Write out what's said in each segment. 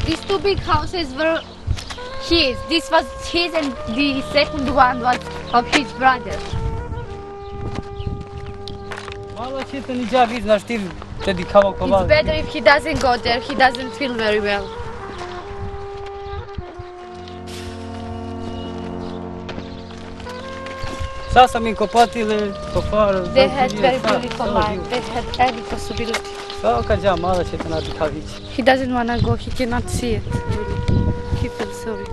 These two big houses were his. This was his and the second one was of his brother. It's better if he doesn't go there. He doesn't feel very well. They had very beautiful life. They had every possibility. He doesn't want to go. He cannot see it. He feels sorry.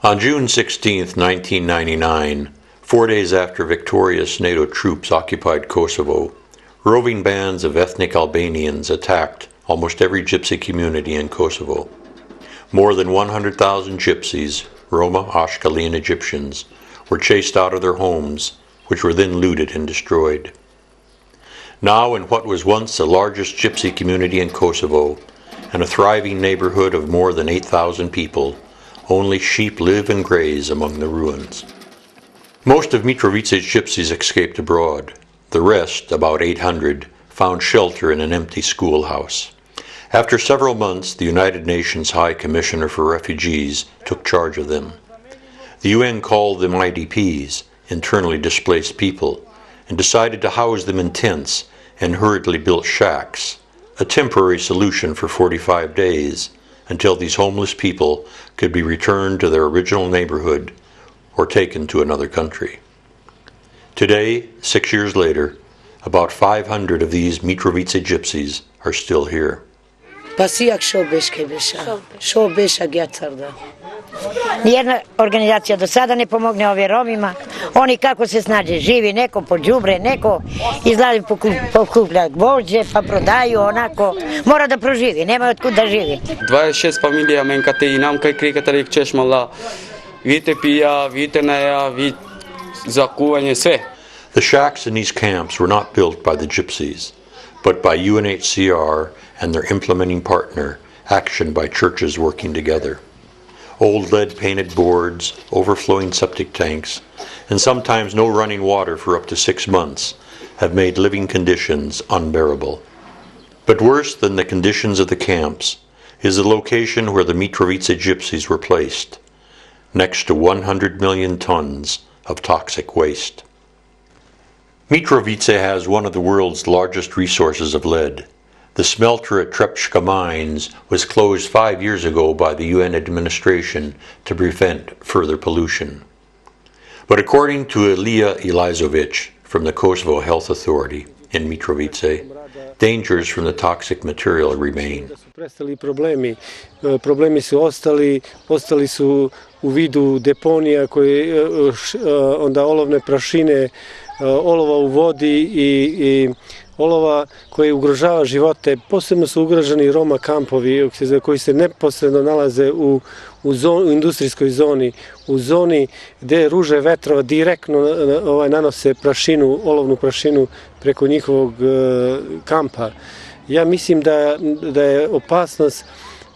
On June 16, 1999, 4 days after victorious NATO troops occupied Kosovo, roving bands of ethnic Albanians attacked almost every Gypsy community in Kosovo. More than 100,000 Gypsies, Roma, Ashkali, and Egyptians, were chased out of their homes, which were then looted and destroyed. Now, in what was once the largest Gypsy community in Kosovo, and a thriving neighborhood of more than 8,000 people, only sheep live and graze among the ruins. Most of Mitrovica's Gypsies escaped abroad. The rest, about 800, found shelter in an empty schoolhouse. After several months, the United Nations High Commissioner for Refugees took charge of them. The UN called them IDPs, internally displaced people, and decided to house them in tents and hurriedly built shacks, a temporary solution for 45 days, until these homeless people could be returned to their original neighborhood or taken to another country. Today, 6 years later, about 500 of these Mitrovica Gypsies are still here. Nijedna organizacija do sada ne pomogne ovim Romima. Oni kako se snađe, živi neko po đubre, neko izgleda pokuplja gvožđe, pa prodaju onako. Mora da proživi, nema otkud da živi. 26 familija me nkate I nam kaj krikatari kćeš mala. Vite pija, vite naja, vite za kuvanje, sve. The shacks in these camps were not built by the Gypsies, but by UNHCR and their implementing partner, Action by Churches Working Together. Old lead-painted boards, overflowing septic tanks, and sometimes no running water for up to 6 months have made living conditions unbearable. But worse than the conditions of the camps is the location where the Mitrovica Gypsies were placed, next to 100 million tons of toxic waste. Mitrovica has one of the world's largest resources of lead. The smelter at Trepčka Mines was closed 5 years ago by the UN administration to prevent further pollution. But according to Ilija Ilazovic from the Kosovo Health Authority in Mitrovica, dangers from the toxic material remain. Problemi su ostali su u vidu deponija koje onda olovne prašine, olova u vodi I olova koje ugrožava živote. Posebno su ugroženi Roma kampovi koji se neposredno nalaze u industrijskoj zoni, u zoni gdje ruže vetrova direktno nanose prašinu, olovnu prašinu preko njihovog kampa. Ja mislim da je opasnost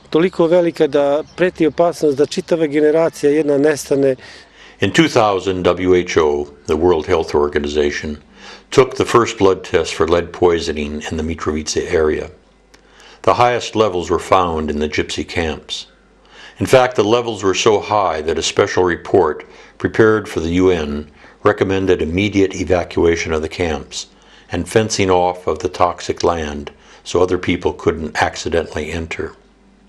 toliko velika da preti opasnost da čitava generacija jedna nestane. In 2000, WHO, the World Health Organization, took the first blood test for lead poisoning in the Mitrovica area. The highest levels were found in the Gypsy camps. In fact, the levels were so high that a special report prepared for the UN recommended immediate evacuation of the camps and fencing off of the toxic land so other people couldn't accidentally enter.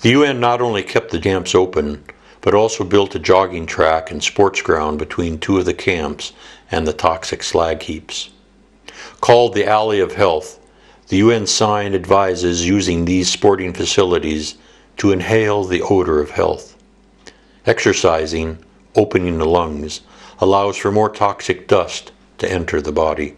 The UN not only kept the camps open, but also built a jogging track and sports ground between two of the camps and the toxic slag heaps. Called the Alley of Health, the UN sign advises using these sporting facilities to inhale the odor of health. Exercising, opening the lungs, allows for more toxic dust to enter the body.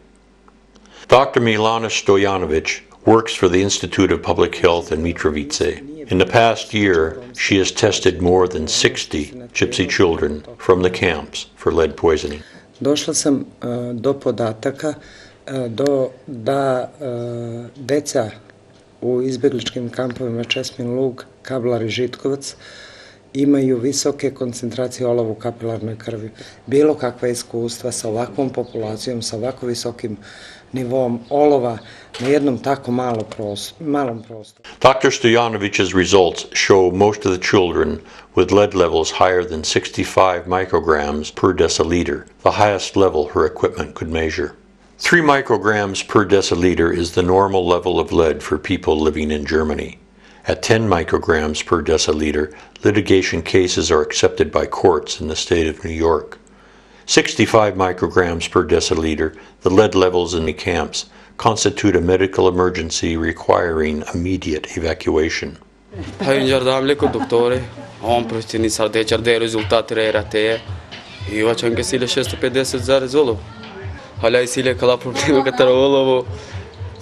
Dr. Milana Stojanovic works for the Institute of Public Health in Mitrovica. In the past year, she has tested more than 60 Gypsy children from the camps for lead poisoning. Došla sam do podataka da deca u izbjegličkim kampovima Česmin Lug, Kablar i Žitkovac imaju visoke koncentracije olova u kapilarnoj krvi. Bilo kakva iskustva sa ovakvom populacijom, sa ovako visokim nivom olova na jednom tako malom prostoru. Dr. Stojanovic's results show most of the children with lead levels higher than 65 micrograms per deciliter, the highest level her equipment could measure. 3 micrograms per deciliter is the normal level of lead for people living in Germany. At 10 micrograms per deciliter, litigation cases are accepted by courts in the state of New York. 65 micrograms per deciliter, the lead levels in the camps, constitute a medical emergency requiring immediate evacuation. Hai giardam con dottore, on prostini sarde cerde rezultate rate. I hoću anche sile 650 za rezolo. Hala sile kala problema katara olovo.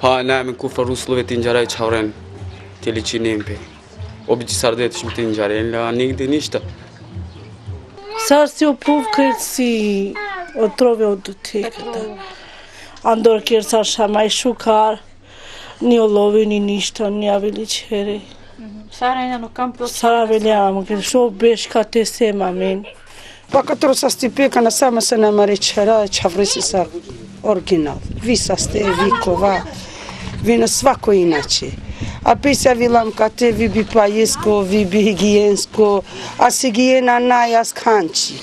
Ha nam kufa ruslovi tinjara čavren. Tili činimpe. Običi sarde tšim tinjaren la nigde ništa. Sad si opuvkajci otrove od tekata. Andor kjer sa šamaj šukar, ni olovi, ni ništa, ni avili čere. Sara veljamo, ker šo beška te sema men. Pa katero sa stipekana sama se nama rečera, čavrisi sa original. Vi sa ste, vi kova, vi na svako inače. A pisa vilam kate, vi bi pajesko, vi bi higijensko, a se higijena najas kanči.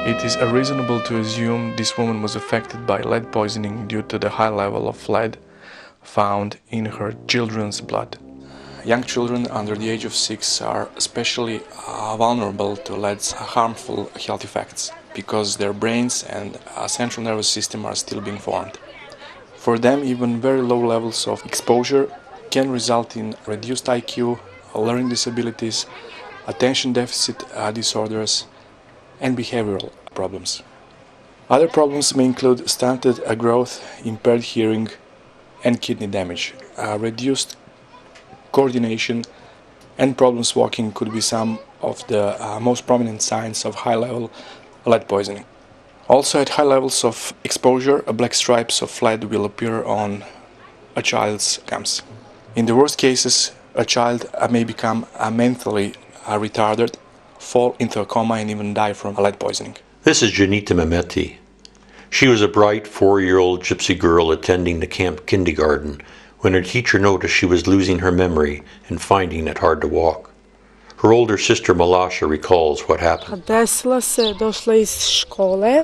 It is unreasonable to assume this woman was affected by lead poisoning due to the high level of lead found in her children's blood. Young children under the age of 6 are especially vulnerable to lead's harmful health effects because their brains and central nervous system are still being formed. For them, even very low levels of exposure can result in reduced IQ, learning disabilities, attention deficit disorders, and behavioral problems. Other problems may include stunted growth, impaired hearing, and kidney damage. Reduced coordination and problems walking could be some of the most prominent signs of high-level lead poisoning. Also, at high levels of exposure, black stripes of lead will appear on a child's gums. In the worst cases, a child may become mentally retarded, fall into a coma, and even die from lead poisoning. This is Janita Mehmeti. She was a bright 4-year-old Gypsy girl attending the camp kindergarten when her teacher noticed she was losing her memory and finding it hard to walk. Her older sister Malasha recalls what happened. Desila se, došla iz škole,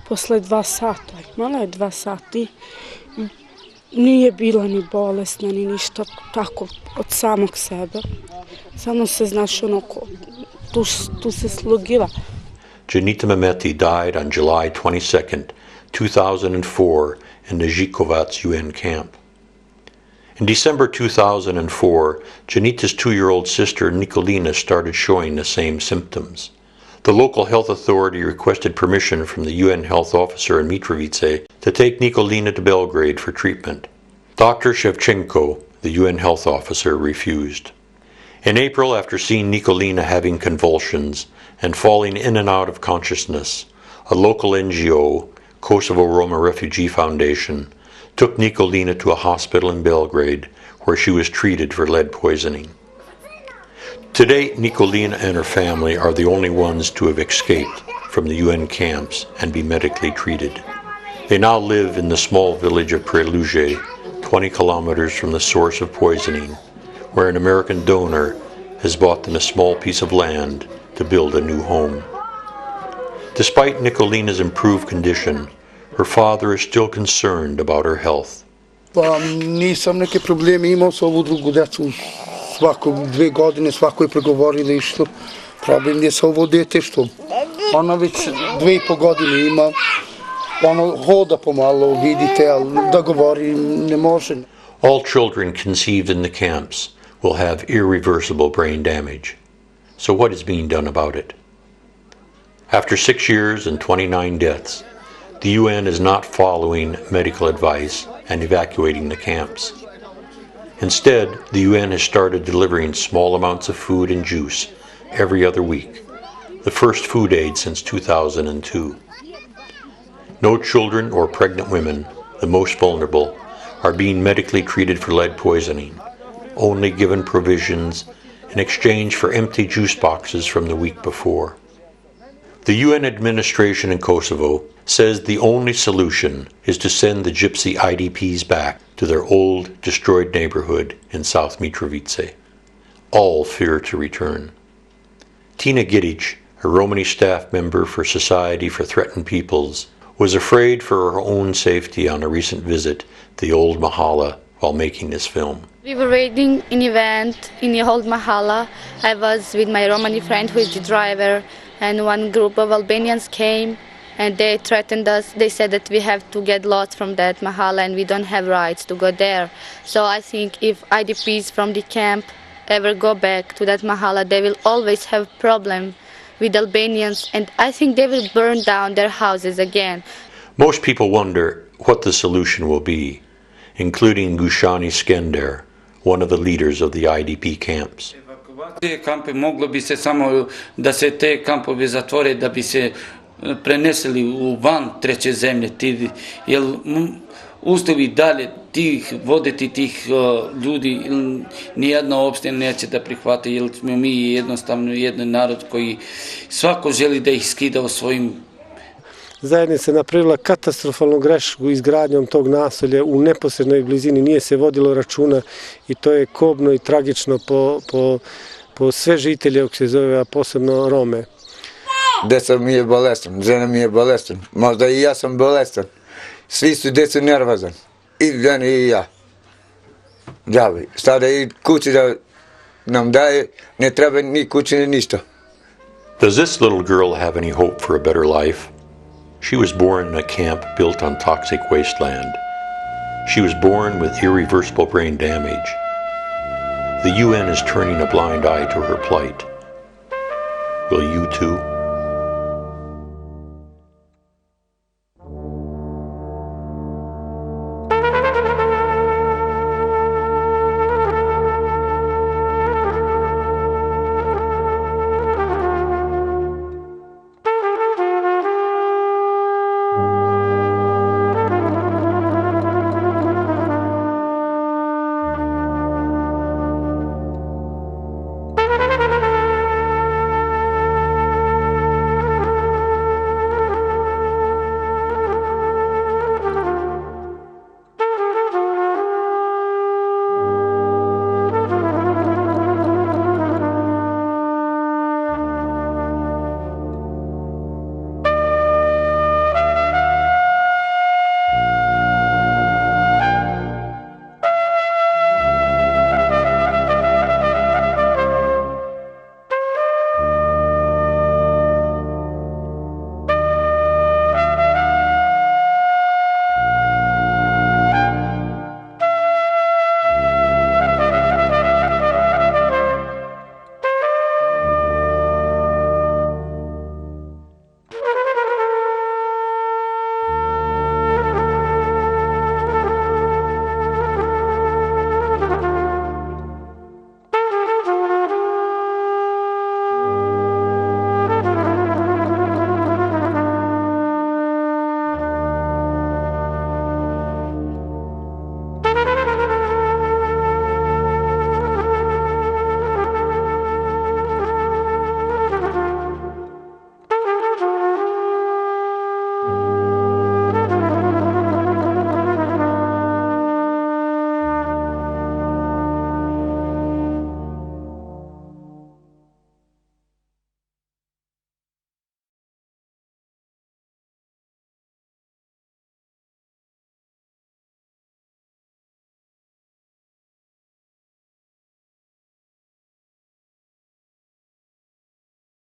posle 2 sata, imala je 2 sati, nije bila ni bolesna, ni ništa, tako, od samog sebe. Samo se, znaš, onako, tu se slugila. Janita Mehmeti died on July 22, 2004 in the Žitkovac UN camp. In December 2004, Janita's 2-year-old sister Nikolina started showing the same symptoms. The local health authority requested permission from the UN health officer in Mitrovica to take Nikolina to Belgrade for treatment. Dr. Shevchenko, the UN health officer, refused. In April, after seeing Nikolina having convulsions and falling in and out of consciousness, a local NGO, Kosovo Roma Refugee Foundation, took Nikolina to a hospital in Belgrade where she was treated for lead poisoning. To date, Nikolina and her family are the only ones to have escaped from the UN camps and be medically treated. They now live in the small village of Preluge, 20 kilometers from the source of poisoning, where an American donor has bought them a small piece of land to build a new home. Despite Nikolina's improved condition, Her father is still concerned about her health. Pa nisam neke probleme imao sa ovu drugu decu. Svako 2 godine, svako je pregovorilo i što. Problem je sa ovo dete što ona već 2,5 godine ima. Ono hoda pomalo, vidite, ali da govori ne može. All children conceived in the camps will have irreversible brain damage. So what is being done about it? After 6 years and 29 deaths, the UN is not following medical advice and evacuating the camps. Instead, the UN has started delivering small amounts of food and juice every other week, the first food aid since 2002. No children or pregnant women, the most vulnerable, are being medically treated for lead poisoning, only given provisions in exchange for empty juice boxes from the week before. The UN administration in Kosovo says the only solution is to send the Gypsy IDPs back to their old, destroyed neighborhood in South Mitrovica. All fear to return. Tina Gidic, a Romani staff member for Society for Threatened Peoples, was afraid for her own safety on a recent visit to the old Mahala while making this film. We were waiting in event in the old Mahala. I was with my Romani friend who is the driver, and one group of Albanians came and they threatened us. They said that we have to get lost from that Mahala and we don't have rights to go there. So I think if IDPs from the camp ever go back to that Mahala, they will always have problem with Albanians, and I think they will burn down their houses again. Most people wonder what the solution will be, including Gushani Skender, one of the leaders of the IDP camps. Te kampe moglo bi se samo da se te kampovi zatvore da bi se preneseli u van treće zemlje, jer uslovi dalje voditi tih ljudi nijedna opština neće da prihvate, jer smo mi jednostavno jedan narod koji svako želi da ih skida u svojim. Zajednica je napravila katastrofalnu grešku izgradnjom tog naselja u neposrednoj blizini, nije se vodilo računa i to je kobno i tragično po sve žitelje, ako se zove, a posebno Rome. Deca mi je bolestan, žena mi je bolestan, možda i ja sam bolestan. Svi su djeca nervozan, i žena i ja. Džavi, sada i kući da nam daje, ne treba ni kući ni ništa. Does this little girl have any hope for a better life? She was born in a camp built on toxic wasteland. She was born with irreversible brain damage. The UN is turning a blind eye to her plight. Will you too?